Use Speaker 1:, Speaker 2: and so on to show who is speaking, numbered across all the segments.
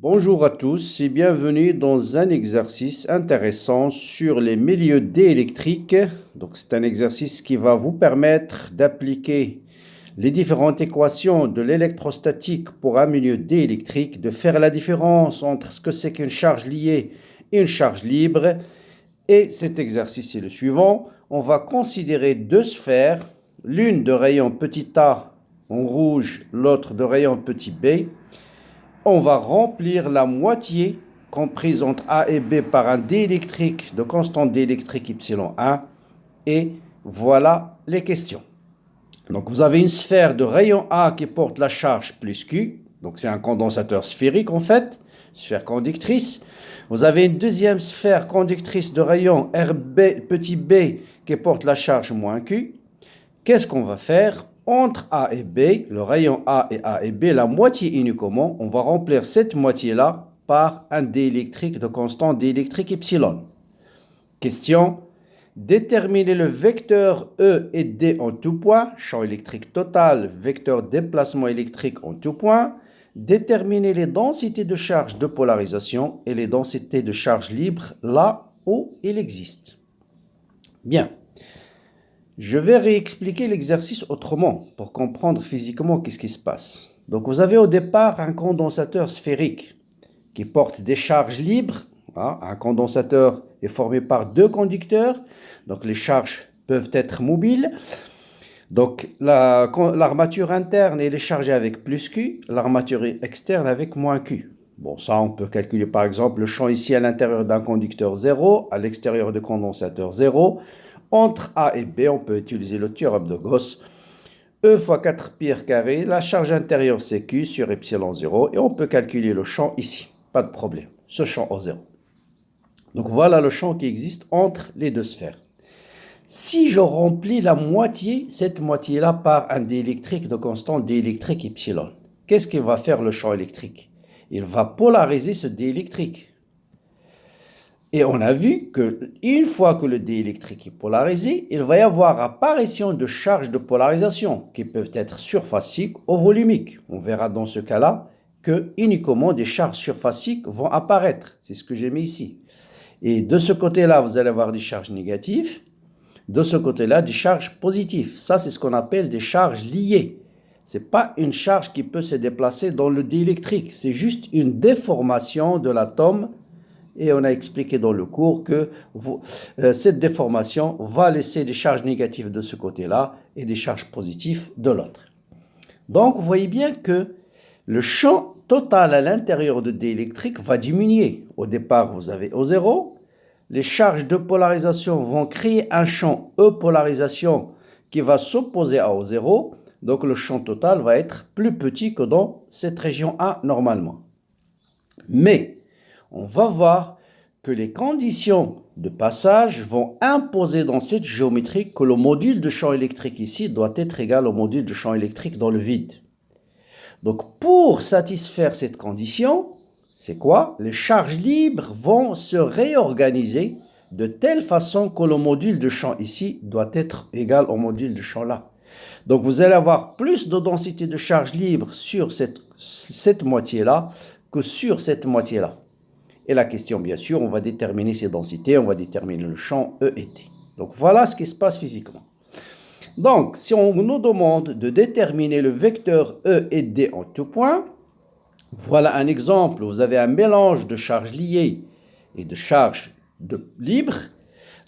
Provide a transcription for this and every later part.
Speaker 1: Bonjour à tous et bienvenue dans un exercice intéressant sur les milieux diélectriques. Donc c'est un exercice qui va vous permettre d'appliquer les différentes équations de l'électrostatique pour un milieu diélectrique, de faire la différence entre ce que c'est qu'une charge liée et une charge libre. Et cet exercice est le suivant. On va considérer deux sphères, l'une de rayon petit a en rouge, l'autre de rayon petit b. On va remplir la moitié comprise entre A et B par un diélectrique de constante diélectrique ε1. Et voilà les questions. Donc vous avez une sphère de rayon A qui porte la charge plus Q. Donc c'est un condensateur sphérique en fait, sphère conductrice. Vous avez une deuxième sphère conductrice de rayon RB, petit b qui porte la charge moins Q. Qu'est-ce qu'on va faire? Entre A et B, le rayon A et B, la moitié uniquement, on va remplir cette moitié-là par un diélectrique de constante diélectrique epsilon. Question, déterminer le vecteur E et D en tout point, champ électrique total, vecteur déplacement électrique en tout point. Déterminer les densités de charge de polarisation et les densités de charge libre là où il existe. Bien. Je vais réexpliquer l'exercice autrement pour comprendre physiquement qu'est-ce qui se passe. Donc vous avez au départ un condensateur sphérique qui porte des charges libres. Un condensateur est formé par deux conducteurs, donc les charges peuvent être mobiles. Donc l'armature interne elle est chargée avec plus Q, l'armature externe avec moins Q. Bon, ça on peut calculer par exemple le champ ici à l'intérieur d'un conducteur 0, à l'extérieur du condensateur 0. Entre A et B, on peut utiliser le théorème de Gauss. E fois 4 pi r carré, la charge intérieure c'est Q sur epsilon 0. Et on peut calculer le champ ici. Pas de problème. Ce champ au 0. Donc voilà le champ qui existe entre les deux sphères. Si je remplis la moitié, cette moitié-là par un diélectrique de constante diélectrique epsilon, qu'est-ce qu'il va faire le champ électrique? Il va polariser ce diélectrique. Et on a vu qu'une fois que le diélectrique est polarisé, il va y avoir apparition de charges de polarisation qui peuvent être surfaciques ou volumiques. On verra dans ce cas-là que uniquement des charges surfaciques vont apparaître. C'est ce que j'ai mis ici. Et de ce côté-là, vous allez avoir des charges négatives. De ce côté-là, des charges positives. Ça, c'est ce qu'on appelle des charges liées. Ce n'est pas une charge qui peut se déplacer dans le diélectrique. C'est juste une déformation de l'atome. Et on a expliqué dans le cours que cette déformation va laisser des charges négatives de ce côté-là et des charges positives de l'autre. Donc, vous voyez bien que le champ total à l'intérieur de diélectrique va diminuer. Au départ, vous avez O0. Les charges de polarisation vont créer un champ E-polarisation qui va s'opposer à O0. Donc, le champ total va être plus petit que dans cette région A normalement. Mais on va voir que les conditions de passage vont imposer dans cette géométrie que le module de champ électrique ici doit être égal au module de champ électrique dans le vide. Donc pour satisfaire cette condition, c'est quoi? Les charges libres vont se réorganiser de telle façon que le module de champ ici doit être égal au module de champ là. Donc vous allez avoir plus de densité de charge libre sur cette moitié-là que sur cette moitié-là. Et la question, bien sûr, on va déterminer ces densités, on va déterminer le champ E et T. Donc voilà ce qui se passe physiquement. Donc, si on nous demande de déterminer le vecteur E et D en tout point, voilà un exemple. Vous avez un mélange de charges liées et de charges libres.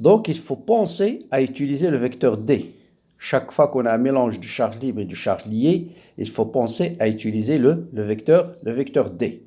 Speaker 1: Donc, il faut penser à utiliser le vecteur D. Chaque fois qu'on a un mélange de charges libres et de charges liées, il faut penser à utiliser le vecteur D.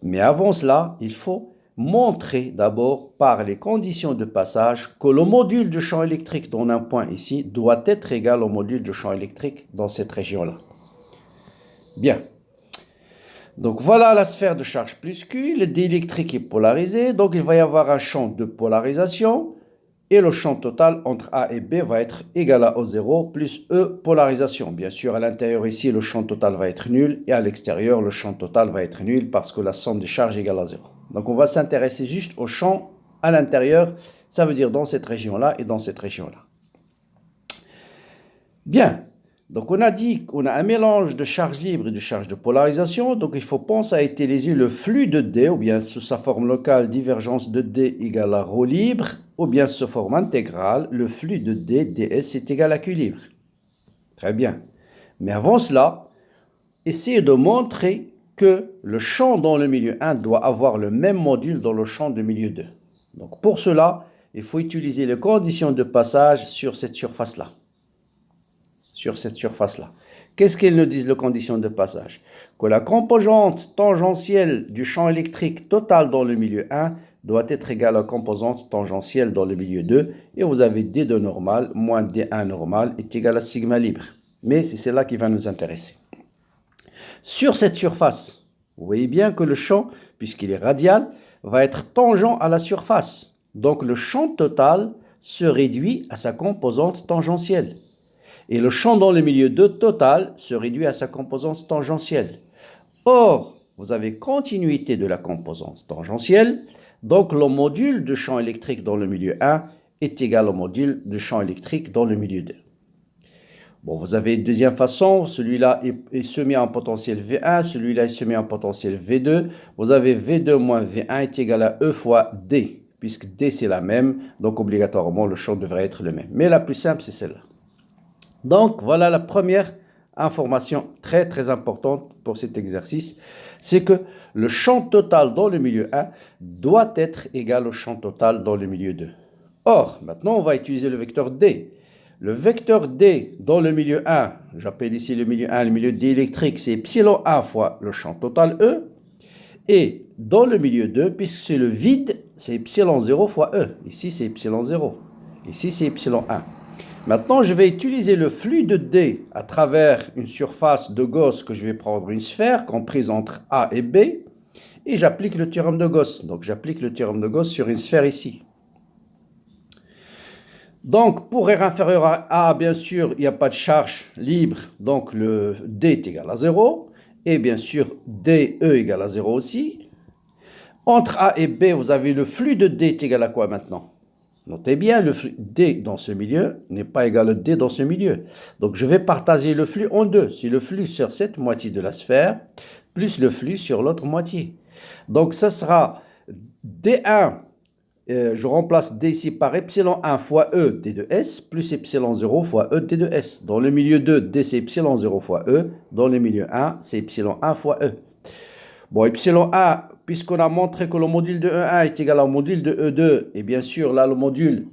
Speaker 1: Mais avant cela, il faut montrer d'abord par les conditions de passage que le module de champ électrique dans un point ici doit être égal au module de champ électrique dans cette région-là. Bien. Donc voilà la sphère de charge plus Q, le diélectrique est polarisé, donc il va y avoir un champ de polarisation et le champ total entre A et B va être égal à O0 plus E polarisation. Bien sûr, à l'intérieur ici, le champ total va être nul et à l'extérieur, le champ total va être nul parce que la somme des charges est égale à 0. Donc on va s'intéresser juste au champ à l'intérieur, ça veut dire dans cette région-là et dans cette région-là. Bien, Donc on a dit qu'on a un mélange de charge libre et de charge de polarisation, donc il faut penser à utiliser le flux de D, ou bien sous sa forme locale, divergence de D égale à ρ libre, ou bien sous forme intégrale, le flux de D, ds est égal à Q libre. Très bien. Mais avant cela, essayez de montrer que le champ dans le milieu 1 doit avoir le même module dans le champ de milieu 2. Donc pour cela, il faut utiliser les conditions de passage sur cette surface-là. Qu'est-ce qu'elles nous disent, les conditions de passage? Que la composante tangentielle du champ électrique total dans le milieu 1 doit être égale à la composante tangentielle dans le milieu 2. Et vous avez D2 normal moins D1 normal est égal à sigma libre. Mais c'est celle-là qui va nous intéresser. Sur cette surface, vous voyez bien que le champ, puisqu'il est radial, va être tangent à la surface. Donc le champ total se réduit à sa composante tangentielle. Et le champ dans le milieu 2 total se réduit à sa composante tangentielle. Or, vous avez continuité de la composante tangentielle, donc le module de champ électrique dans le milieu 1 est égal au module de champ électrique dans le milieu 2. Bon, vous avez une deuxième façon, celui-là est semé en potentiel V1, celui-là est semé en potentiel V2. Vous avez V2 moins V1 est égal à E fois D, puisque D c'est la même, donc obligatoirement le champ devrait être le même. Mais la plus simple, c'est celle-là. Donc, voilà la première information très très importante pour cet exercice, c'est que le champ total dans le milieu 1 doit être égal au champ total dans le milieu 2. Or, maintenant, on va utiliser le vecteur D. Le vecteur D dans le milieu 1, j'appelle ici le milieu 1, le milieu D électrique, c'est epsilon 1 fois le champ total E. Et dans le milieu 2, puisque c'est le vide, c'est epsilon 0 fois E. Ici, c'est epsilon 0. Ici, c'est epsilon 1. Maintenant, je vais utiliser le flux de D à travers une surface de Gauss que je vais prendre une sphère comprise entre A et B. Et j'applique le théorème de Gauss. Donc, j'applique le théorème de Gauss sur une sphère ici. Donc, pour R inférieur à A, bien sûr, il n'y a pas de charge libre. Donc, le D est égal à 0. Et bien sûr, DE égale à 0 aussi. Entre A et B, vous avez le flux de D est égal à quoi maintenant? Notez bien, le flux D dans ce milieu n'est pas égal à D dans ce milieu. Donc, je vais partager le flux en deux. C'est le flux sur cette moitié de la sphère, plus le flux sur l'autre moitié. Donc, ça sera D1, je remplace D ici par epsilon 1 fois E D de S, plus epsilon 0 fois E D de S. Dans le milieu 2, D c'est epsilon 0 fois E. Dans le milieu 1, c'est epsilon 1 fois E. Bon, epsilon 1, puisqu'on a montré que le module de E1 est égal au module de E2, et bien sûr, là, le module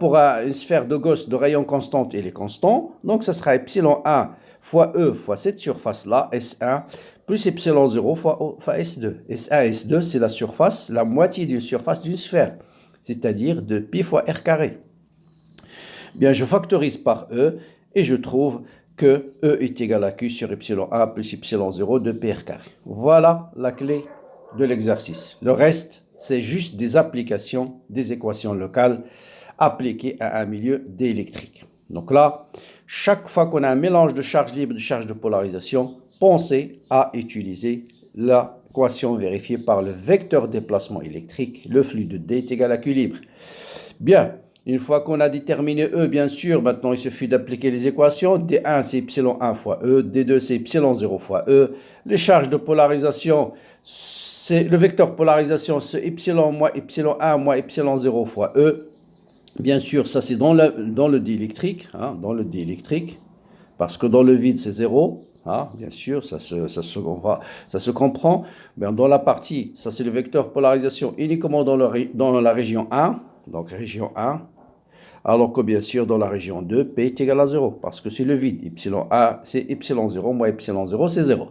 Speaker 1: pour une sphère de Gauss de rayon constante, il est constant. Donc, ça sera epsilon 1 fois E fois cette surface-là, S1, plus epsilon 0 fois S2. S1 et S2, c'est la surface, la moitié d'une surface d'une sphère, c'est-à-dire de pi fois R carré. Bien, je factorise par E, et je trouve que E est égal à Q sur epsilon 1 plus epsilon 0 de PR carré. Voilà la clé de l'exercice. Le reste, c'est juste des applications des équations locales appliquées à un milieu d'électrique. Donc là, chaque fois qu'on a un mélange de charge libre et de charge de polarisation, pensez à utiliser l'équation vérifiée par le vecteur déplacement électrique. Le flux de D est égal à Q libre. Bien. Une fois qu'on a déterminé E, bien sûr, maintenant il suffit d'appliquer les équations. D1 c'est epsilon 1 fois E, D2 c'est epsilon 0 fois E. Les charges de polarisation, c'est le vecteur polarisation, c'est epsilon moins epsilon 1 moins epsilon 0 fois E. Bien sûr, ça c'est dans le diélectrique, dans le diélectrique, parce que dans le vide c'est 0. Bien sûr, ça se comprend. Mais dans la partie, ça c'est le vecteur polarisation uniquement dans la région 1, donc région 1. Alors que bien sûr, dans la région 2, P est égal à 0, parce que c'est le vide. Epsilon A, c'est epsilon 0, moins epsilon 0, c'est 0.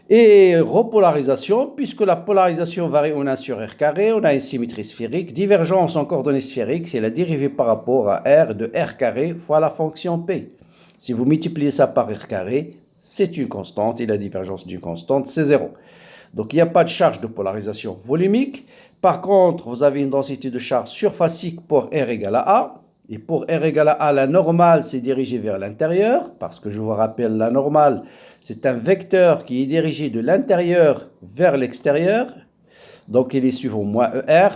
Speaker 1: Et repolarisation, puisque la polarisation varie en 1 sur R carré, on a une symétrie sphérique. Divergence en coordonnées sphériques, c'est la dérivée par rapport à R de R carré fois la fonction P. Si vous multipliez ça par R carré, c'est une constante, et la divergence d'une constante, c'est 0. Donc, il n'y a pas de charge de polarisation volumique. Par contre, vous avez une densité de charge surfacique pour R égale à A. Et pour R égale à A, la normale s'est dirigée vers l'intérieur, parce que je vous rappelle, la normale, c'est un vecteur qui est dirigé de l'intérieur vers l'extérieur. Donc, il est suivant moins ER.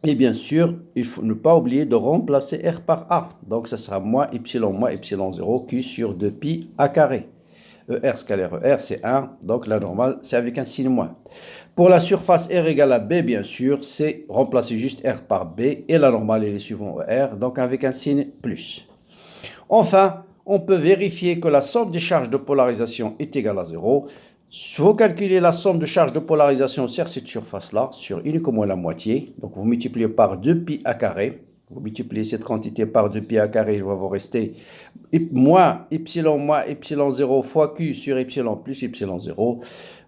Speaker 1: Et bien sûr, il faut ne pas oublier de remplacer R par A. Donc, ça sera moins epsilon 0 Q sur 2pi A carré. ER scalaire ER, c'est 1. Donc, la normale, c'est avec un signe moins. Pour la surface R égale à B, bien sûr, c'est remplacer juste R par B. Et la normale, elle est suivant ER. Donc, avec un signe plus. Enfin, on peut vérifier que la somme des charges de polarisation est égale à 0. Il faut calculer la somme de charges de polarisation sur cette surface-là, sur uniquement la moitié. Donc, vous multipliez par 2pi A carré. Vous multipliez cette quantité par 2pi A carré, il va vous rester moins epsilon 0 fois Q sur epsilon plus epsilon 0.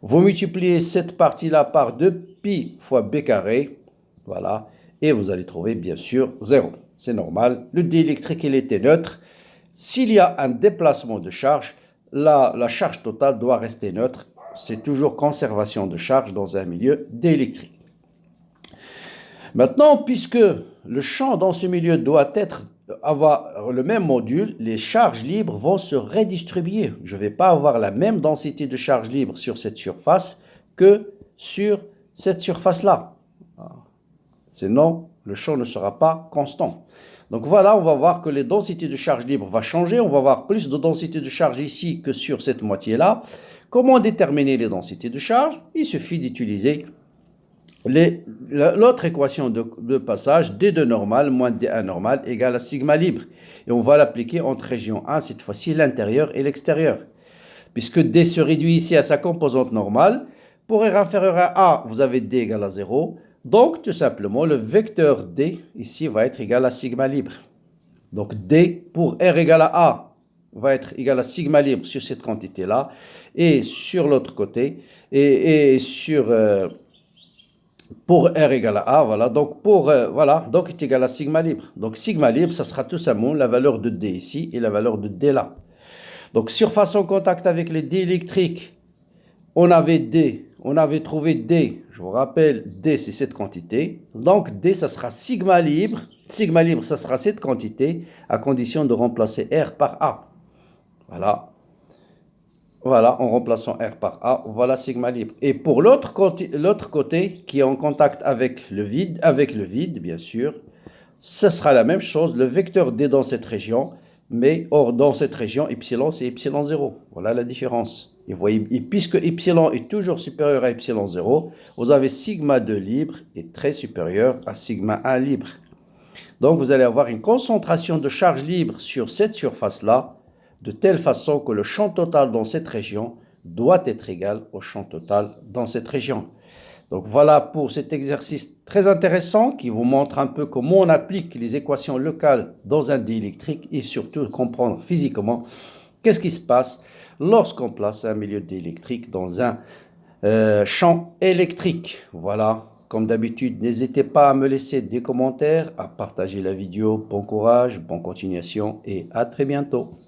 Speaker 1: Vous multipliez cette partie-là par 2pi fois B carré. Voilà. Et vous allez trouver, bien sûr, 0. C'est normal. Le diélectrique, il était neutre. S'il y a un déplacement de charge, la charge totale doit rester neutre. C'est toujours conservation de charge dans un milieu diélectrique. Maintenant, puisque le champ dans ce milieu doit avoir le même module, les charges libres vont se redistribuer. Je ne vais pas avoir la même densité de charge libre sur cette surface que sur cette surface-là. Sinon, le champ ne sera pas constant. Donc voilà, on va voir que les densités de charge libre vont changer. On va avoir plus de densité de charge ici que sur cette moitié-là. Comment déterminer les densités de charge? Il suffit d'utiliser l'autre équation de passage, D2 normal moins D1 normal égale à sigma libre. Et on va l'appliquer entre région 1, cette fois-ci l'intérieur et l'extérieur. Puisque D se réduit ici à sa composante normale, pour R inférieur à A, vous avez D égale à 0. Donc, tout simplement, le vecteur D, ici, va être égal à sigma libre. Donc, D pour R égale à A va être égal à sigma libre sur cette quantité-là. Et sur l'autre côté, pour R égale à A, voilà. Donc, donc, est égal à sigma libre. Donc, sigma libre, ça sera tout simplement la valeur de D ici et la valeur de D là. Donc, surface en contact avec les diélectriques, on avait trouvé D, je vous rappelle, D c'est cette quantité. Donc D ça sera sigma libre. Sigma libre ça sera cette quantité à condition de remplacer R par A. Voilà. Voilà, en remplaçant R par A, voilà sigma libre. Et pour l'autre côté qui est en contact avec le vide bien sûr, ce sera la même chose, le vecteur D dans cette région, mais or dans cette région, epsilon c'est epsilon 0. Voilà la différence. Et, voyez, et puisque epsilon est toujours supérieur à epsilon 0, vous avez sigma 2 libre est très supérieur à sigma 1 libre. Donc vous allez avoir une concentration de charge libre sur cette surface-là, de telle façon que le champ total dans cette région doit être égal au champ total dans cette région. Donc voilà pour cet exercice très intéressant qui vous montre un peu comment on applique les équations locales dans un diélectrique et surtout comprendre physiquement qu'est-ce qui se passe lorsqu'on place un milieu diélectrique dans un champ électrique. Voilà, comme d'habitude, n'hésitez pas à me laisser des commentaires, à partager la vidéo. Bon courage, bonne continuation et à très bientôt.